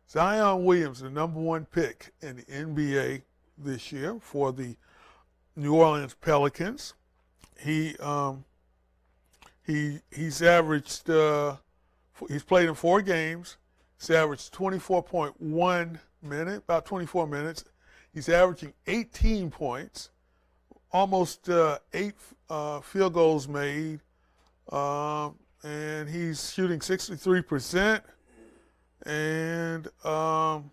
Zion Williams, the number one pick in the NBA this year for the New Orleans Pelicans. He's averaged, he's played in 4 games. He's averaged 24.1 minutes, about 24 minutes. He's averaging 18 points, almost 8 field goals made, and he's shooting 63%. And the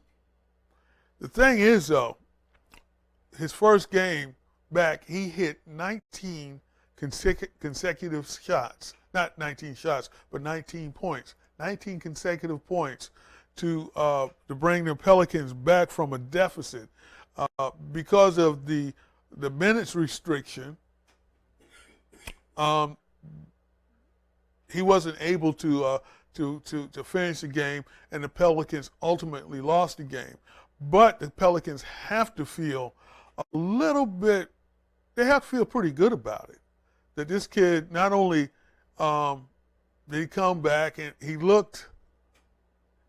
thing is, though, his first game back, he hit 19 consecutive shots. Not 19 shots, but 19 points. 19 consecutive points to bring the Pelicans back from a deficit because of the minutes restriction. He wasn't able to finish the game, and the Pelicans ultimately lost the game. But the Pelicans have to feel a little bit. They have to feel pretty good about it. That this kid not only did he come back and he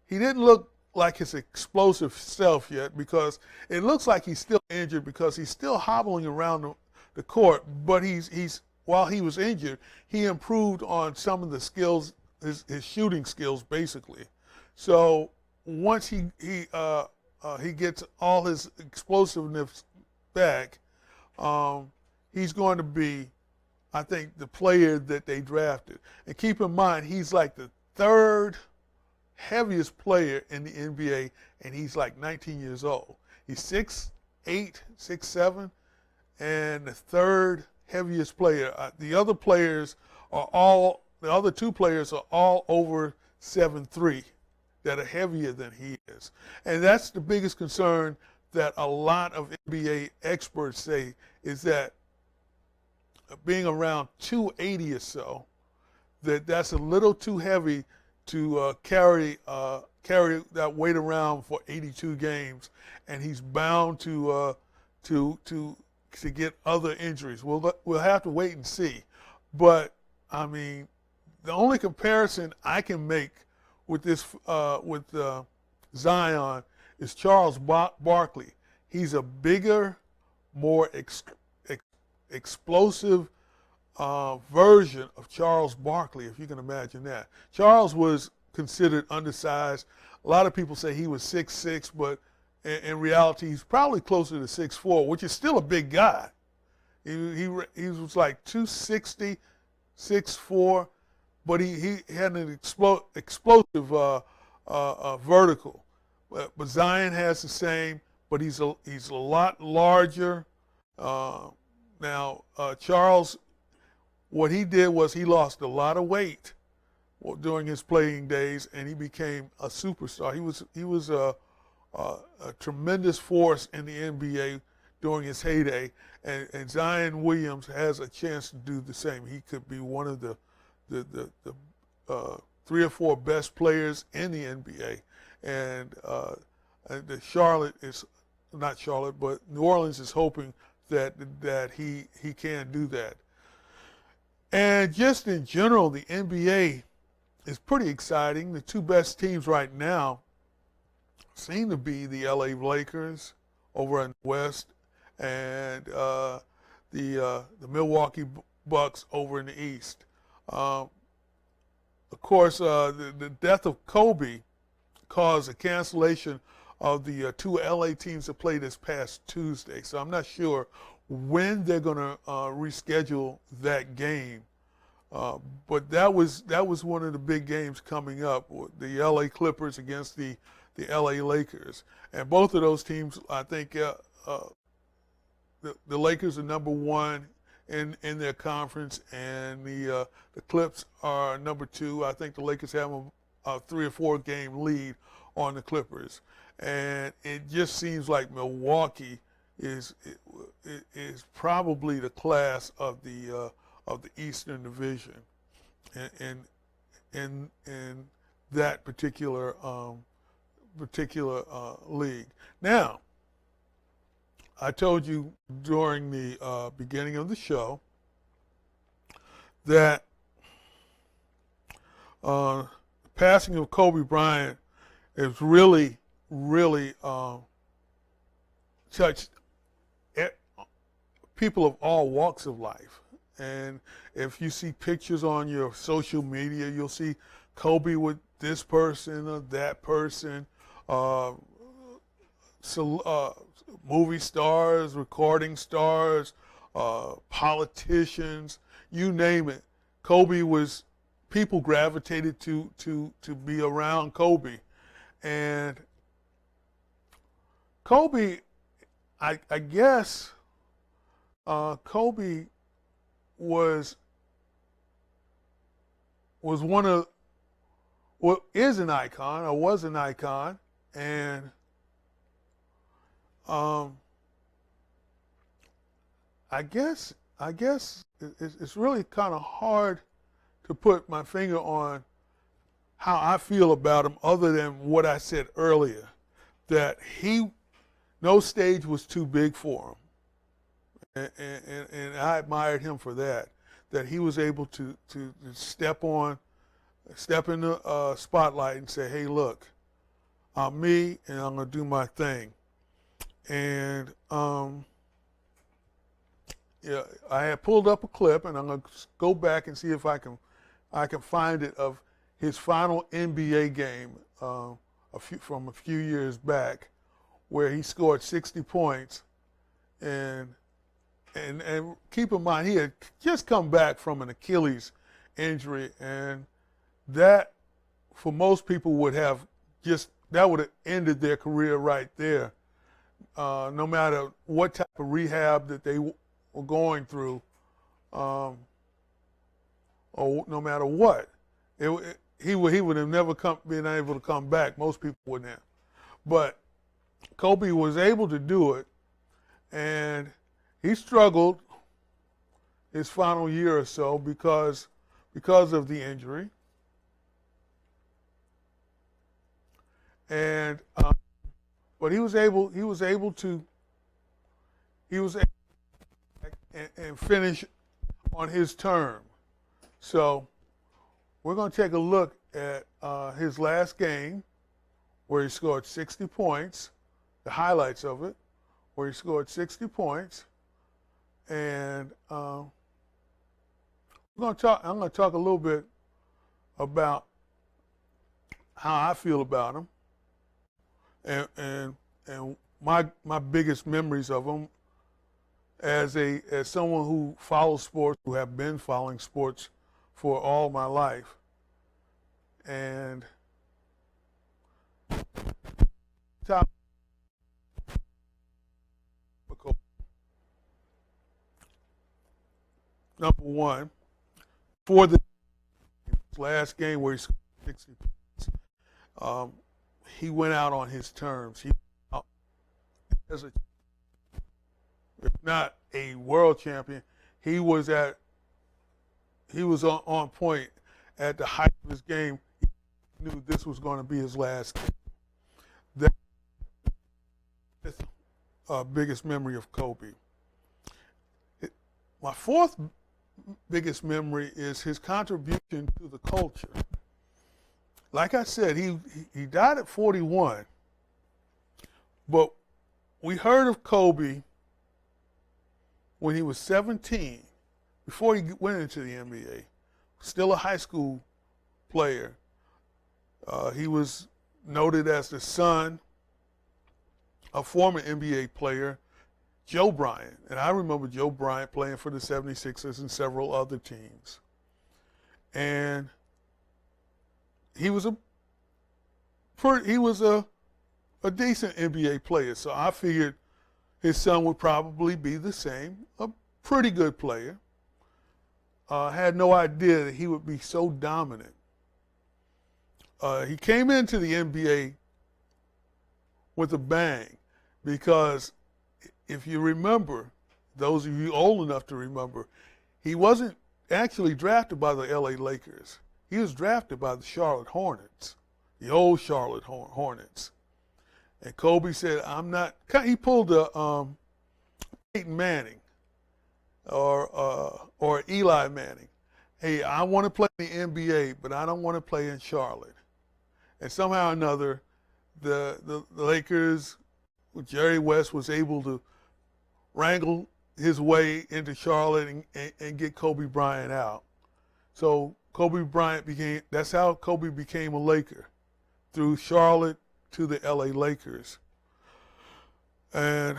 didn't look like his explosive self yet, because it looks like he's still injured because he's still hobbling around the court. But he's while he was injured, he improved on some of the skills, his shooting skills basically. So once he gets all his explosiveness back, he's going to be, I think, the player that they drafted. And keep in mind, he's like the third heaviest player in the NBA, and he's like 19 years old. He's 6'8", 6'7", and the third heaviest player. The other two players are all over 7'3", that are heavier than he is. And that's the biggest concern that a lot of NBA experts say, is that being around 280 or so, that's a little too heavy to carry that weight around for 82 games, and he's bound to get other injuries. We'll have to wait and see. But I mean, the only comparison I can make with this with Zion is Charles Barkley. He's a bigger, more explosive version of Charles Barkley, if you can imagine that. Charles was considered undersized. A lot of people say he was 6'6", but in reality, he's probably closer to 6'4", which is still a big guy. He was like 260, 6'4", but he had an explosive vertical. But Zion has the same, but he's a lot larger. Now, Charles, what he did was he lost a lot of weight during his playing days, and he became a superstar. He was a tremendous force in the NBA during his heyday, and Zion Williams has a chance to do the same. He could be one of the 3 or 4 best players in the NBA, and New Orleans is hoping that he can do that. And just in general, the NBA is pretty exciting. The 2 best teams right now seem to be the LA Lakers over in the West, and the Milwaukee Bucks over in the East. Of course, the death of Kobe caused a cancellation of the 2 LA teams that played this past Tuesday. So I'm not sure when they're going to reschedule that game. But that was one of the big games coming up, the LA Clippers against the LA Lakers. And both of those teams, I think the Lakers are number 1 in their conference, and the Clips are number 2. I think the Lakers have a 3 or 4 game lead on the Clippers. And it just seems like Milwaukee is probably the class of the Eastern Division, in that particular league. Now, I told you during the beginning of the show that the passing of Kobe Bryant has really touched people of all walks of life. And if you see pictures on your social media, you'll see Kobe with this person or that person, movie stars, recording stars, politicians, you name it. people gravitated to be around Kobe. And Kobe, I guess, Kobe was is an icon, or was an icon, and I guess it's really kind of hard to put my finger on how I feel about him, other than what I said earlier, that no stage was too big for him, and I admired him for that. That he was able to step in the spotlight and say, "Hey, look, I'm me, and I'm gonna do my thing." And yeah, I had pulled up a clip, and I'm gonna go back and see if I can find it, of his final NBA game from a few years back, where he scored 60 points, and keep in mind, he had just come back from an Achilles injury, and that, for most people, would have ended their career right there, no matter what type of rehab that they were going through, or no matter what. He would have never been able to come back. Most people wouldn't have. But Kobe was able to do it, and he struggled his final year or so because of the injury. And but he was able to finish on his term. So we're going to take a look at his last game, where he scored 60 points, the highlights of it, where he scored 60 points. And I'm going to talk a little bit about how I feel about him, and my biggest memories of him as someone who follows sports, who have been following sports for all my life. And number one, for the last game where he scored 60 points, he went out on his terms. He as a, if not a world champion, he was on point at the height of his game. He knew this was going to be his last game. That's biggest memory of Kobe. My fourth biggest memory is his contribution to the culture. Like I said, he died at 41, but we heard of Kobe when he was 17, before he went into the NBA, still a high school player. He was noted as the son of former NBA player Joe Bryant. And I remember Joe Bryant playing for the 76ers and several other teams. And he was a decent NBA player, so I figured his son would probably be the same, a pretty good player. Had no idea that he would be so dominant. He came into the NBA with a bang, because if you remember, those of you old enough to remember, he wasn't actually drafted by the LA Lakers. He was drafted by the Charlotte Hornets, the old Charlotte Hornets. And Kobe said, I'm not, he pulled a Peyton Manning or Eli Manning. Hey, I want to play in the NBA, but I don't want to play in Charlotte. And somehow or another, the Lakers, with Jerry West, was able to wrangle his way into Charlotte and get Kobe Bryant out. So Kobe Bryant that's how Kobe became a Laker, through Charlotte to the LA Lakers. And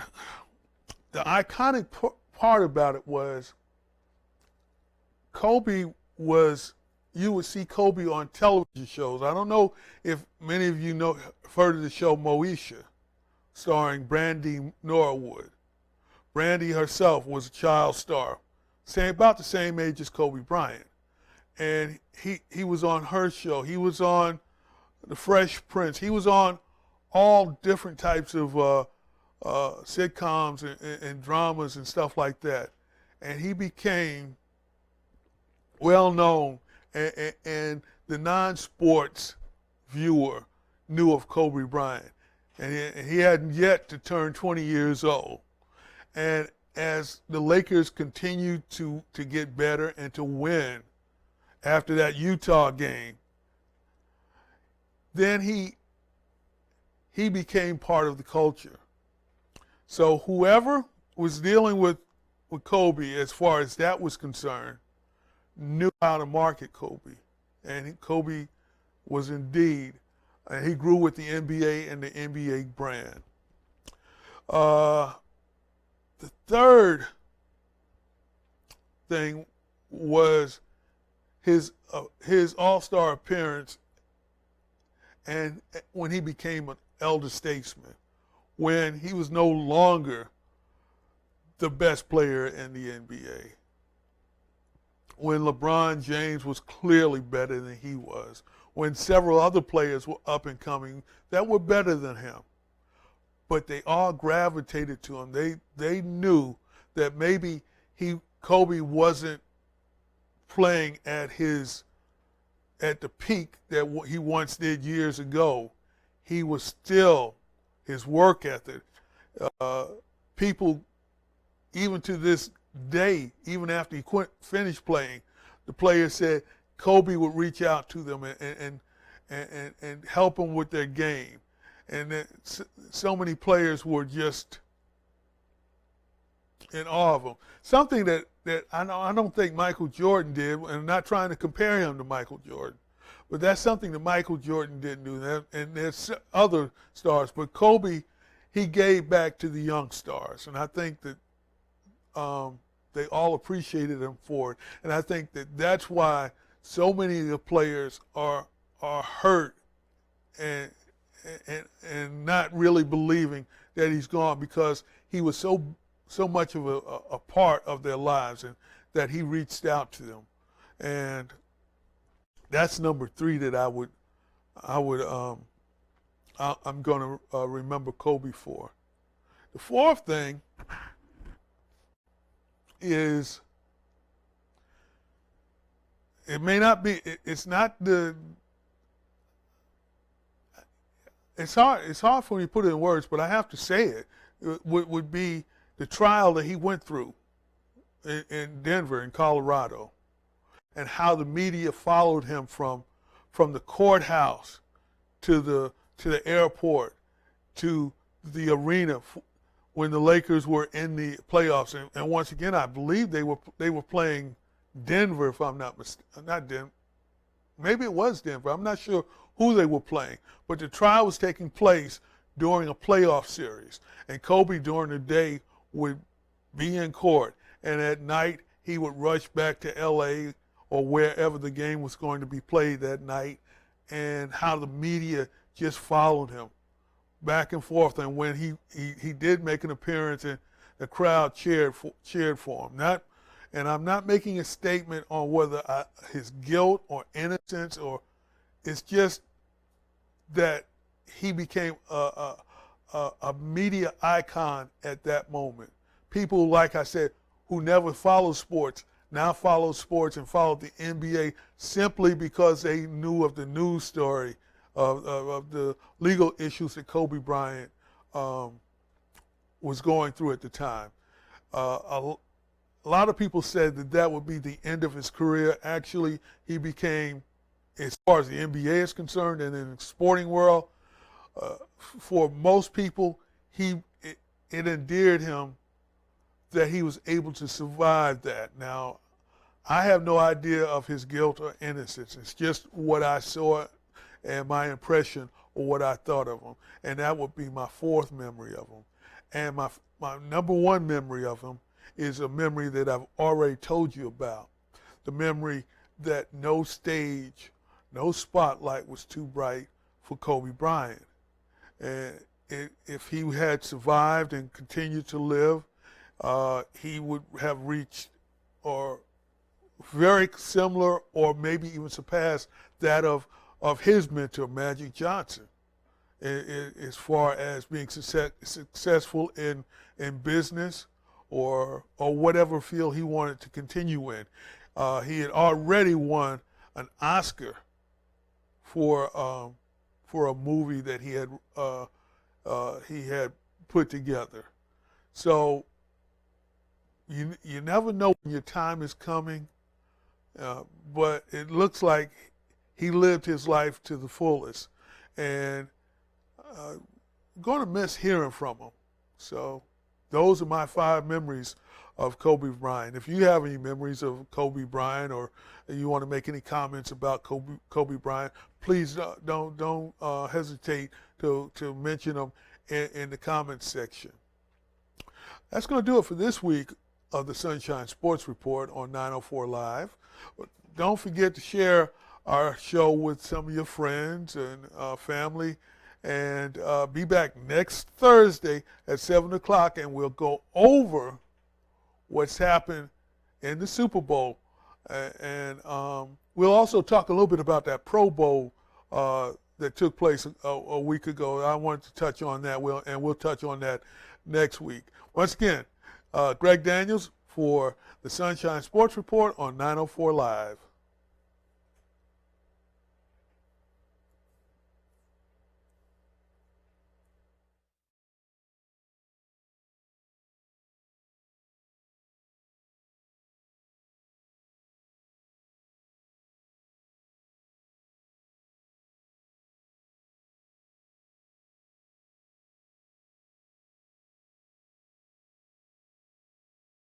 the iconic part about it was Kobe was you would see Kobe on television shows. I don't know if many of you have heard of the show Moesha, starring Brandy Norwood. Brandy herself was a child star, about the same age as Kobe Bryant. And he was on her show. He was on The Fresh Prince. He was on all different types of sitcoms and dramas and stuff like that. And he became well known, and the non-sports viewer knew of Kobe Bryant. And he hadn't yet to turn 20 years old. And as the Lakers continued to get better and to win after that Utah game, then he became part of the culture. So whoever was dealing with Kobe, as far as that was concerned, knew how to market Kobe. And Kobe was indeed, he grew with the NBA and the NBA brand. The third thing was his All-Star appearance, and when he became an elder statesman, when he was no longer the best player in the NBA, when LeBron James was clearly better than he was, when several other players were up and coming that were better than him, but they all gravitated to him. They knew that maybe Kobe wasn't playing at the peak that he once did years ago. He was still, his work ethic. People, even to this day, even after he finished playing, the players said Kobe would reach out to them and help them with their game. And so many players were just in awe of him. Something that I don't think Michael Jordan did, and I'm not trying to compare him to Michael Jordan, but that's something that Michael Jordan didn't do. And there's other stars, but Kobe, he gave back to the young stars, and I think that they all appreciated him for it. And I think that that's why so many of the players are hurt and not really believing that he's gone, because he was so much of a part of their lives, and that he reached out to them. And that's number 3 that I'm going to remember Kobe for. The fourth thing is, it's hard for me to put it in words, but I have to say it. It would be the trial that he went through in Denver, in Colorado, and how the media followed him from the courthouse to the airport to the arena when the Lakers were in the playoffs. And once again, I believe they were playing Denver, if I'm not mistaken. Not Denver. Maybe it was Denver. I'm not sure who they were playing. But the trial was taking place during a playoff series. And Kobe, during the day, would be in court. And at night, he would rush back to L.A. or wherever the game was going to be played that night, and how the media just followed him back and forth. And when he did make an appearance, and the crowd cheered for him. And I'm not making a statement on whether his guilt or innocence, or it's just that he became a media icon at that moment. People, like I said, who never followed sports, now follow sports and follow the NBA simply because they knew of the news story of the legal issues that Kobe Bryant was going through at the time. A lot of people said that would be the end of his career. Actually, he became, as far as the NBA is concerned and in the sporting world, for most people, it endeared him that he was able to survive that. Now, I have no idea of his guilt or innocence. It's just what I saw and my impression or what I thought of him. And that would be my fourth memory of him. And my number one memory of him is a memory that I've already told you about. The memory that no stage, no spotlight was too bright for Kobe Bryant. And if he had survived and continued to live, he would have reached or very similar or maybe even surpassed that of his mentor, Magic Johnson, as far as being successful in business or whatever field he wanted to continue in. He had already won an Oscar for a movie that he had put together. So you never know when your time is coming, but it looks like he lived his life to the fullest, and going to miss hearing from him. So those are my 5 memories of Kobe Bryant. If you have any memories of Kobe Bryant or you want to make any comments about Kobe Bryant, please don't hesitate to mention them in the comments section. That's going to do it for this week of the Sunshine Sports Report on 904 Live. Don't forget to share our show with some of your friends and family. And be back next Thursday at 7 o'clock, and we'll go over what's happened in the Super Bowl. And we'll also talk a little bit about that Pro Bowl that took place a week ago. I wanted to touch on that, and we'll touch on that next week. Once again, Greg Daniels for the Sunshine Sports Report on 904 Live.